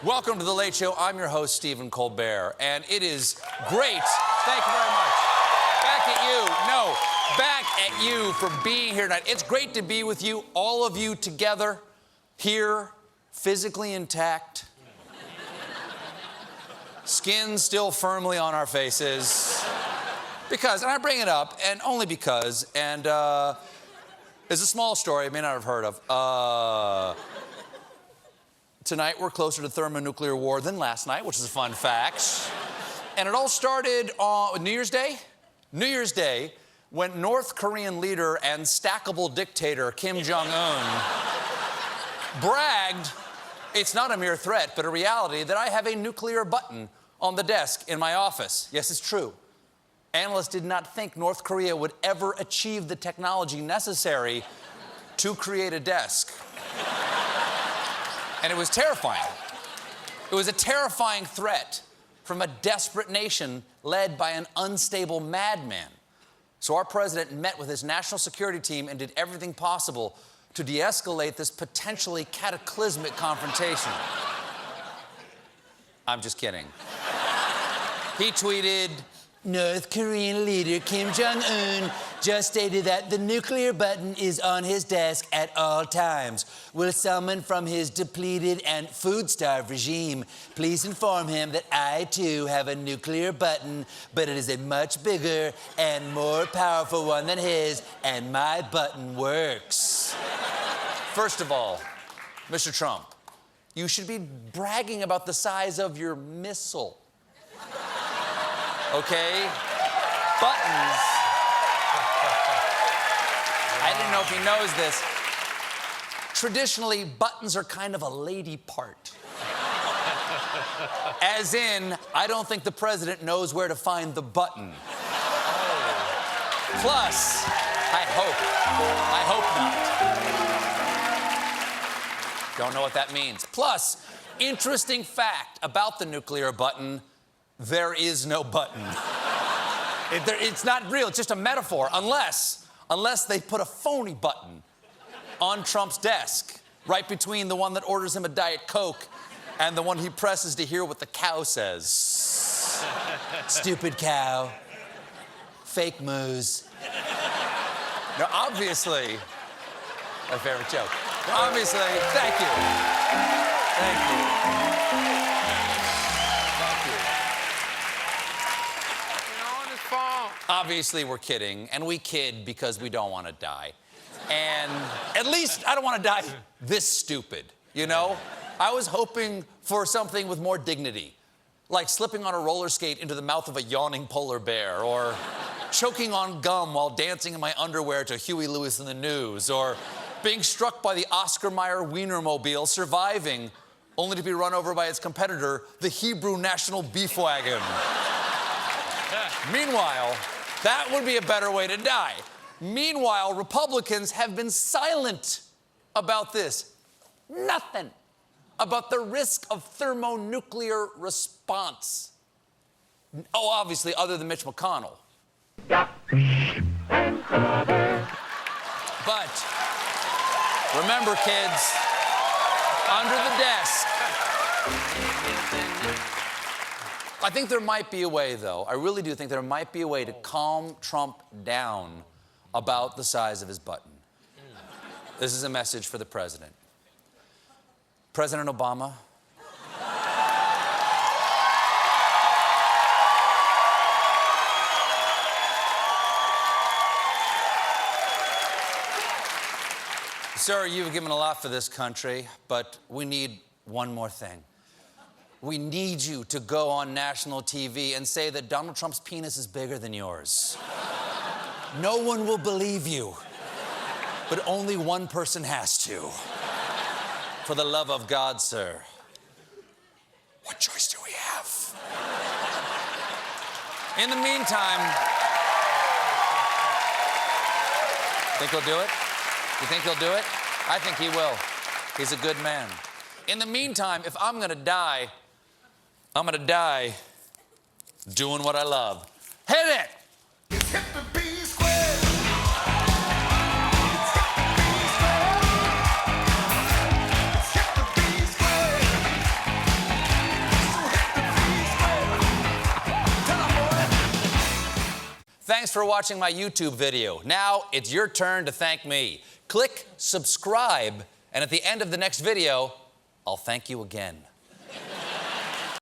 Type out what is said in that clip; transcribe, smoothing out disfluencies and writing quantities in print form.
Welcome to The Late Show. I'm your host, Stephen Colbert, and it is great. Thank you very much. Back at you. No, back at you for being here tonight. It's great to be with you, all of you together, here, physically intact. Skin still firmly on our faces. Because, and I bring it up, and only because, and it's a small story you may not have heard of. Tonight, we're closer to thermonuclear war than last night, which is a fun fact. And it all started on New Year's Day? New Year's Day, when North Korean leader and stackable dictator Kim Jong-un bragged, it's not a mere threat, but a reality, that I have a nuclear button on the desk in my office. Yes, it's true. Analysts did not think North Korea would ever achieve the technology necessary to create a desk. And it was terrifying. It was a terrifying threat from a desperate nation led by an unstable madman. So our president met with his national security team and did everything possible to de-escalate this potentially cataclysmic confrontation. I'm just kidding. He tweeted, North Korean leader Kim Jong-un just stated that the nuclear button is on his desk at all times. Will someone from his depleted and food-starved regime please inform him that I, too, have a nuclear button, but it is a much bigger and more powerful one than his, and my button works. First of all, Mr. Trump, you should be bragging about the size of your missile. Okay? Buttons. I didn't know if he knows this. Traditionally, buttons are kind of a lady part. As in, I don't think the president knows where to find the button. Plus, I hope not. Don't know what that means. Plus, interesting fact about the nuclear button, there is no button. It's not real, it's just a metaphor, unless they put a phony button on Trump's desk, right between the one that orders him a Diet Coke and the one he presses to hear what the cow says. Stupid cow. Fake moose. Now, obviously, my favorite joke. Obviously, thank you. Thank you. Obviously, we're kidding, and we kid because we don't want to die. And at least I don't want to die this stupid, you know? I was hoping for something with more dignity, like slipping on a roller skate into the mouth of a yawning polar bear, or choking on gum while dancing in my underwear to Huey Lewis in the News, or being struck by the Oscar Mayer Wienermobile, surviving, only to be run over by its competitor, the Hebrew National Beef Wagon. Meanwhile, that would be a better way to die. Meanwhile, Republicans have been silent about this. Nothing about the risk of thermonuclear response. Oh, obviously, other than Mitch McConnell. But remember, kids, under the desk. I think there might be a way, though. I really do think there might be a way to calm Trump down about the size of his button. This is a message for the president. President Obama. Sir, you've given a lot for this country, but we need one more thing. We need you to go on national TV and say that Donald Trump's penis is bigger than yours. No one will believe you, but only one person has to. For the love of God, sir, what choice do we have? In the meantime, think he'll do it? You think he'll do it? I think he will. He's a good man. In the meantime, if I'm gonna die, I'm gonna die doing what I love. Hit it! It's hit the B squared. It's hit the B squared. It's hit the B squared. Thanks for watching my YouTube video. Now it's your turn to thank me. Click subscribe, and at the end of the next video, I'll thank you again.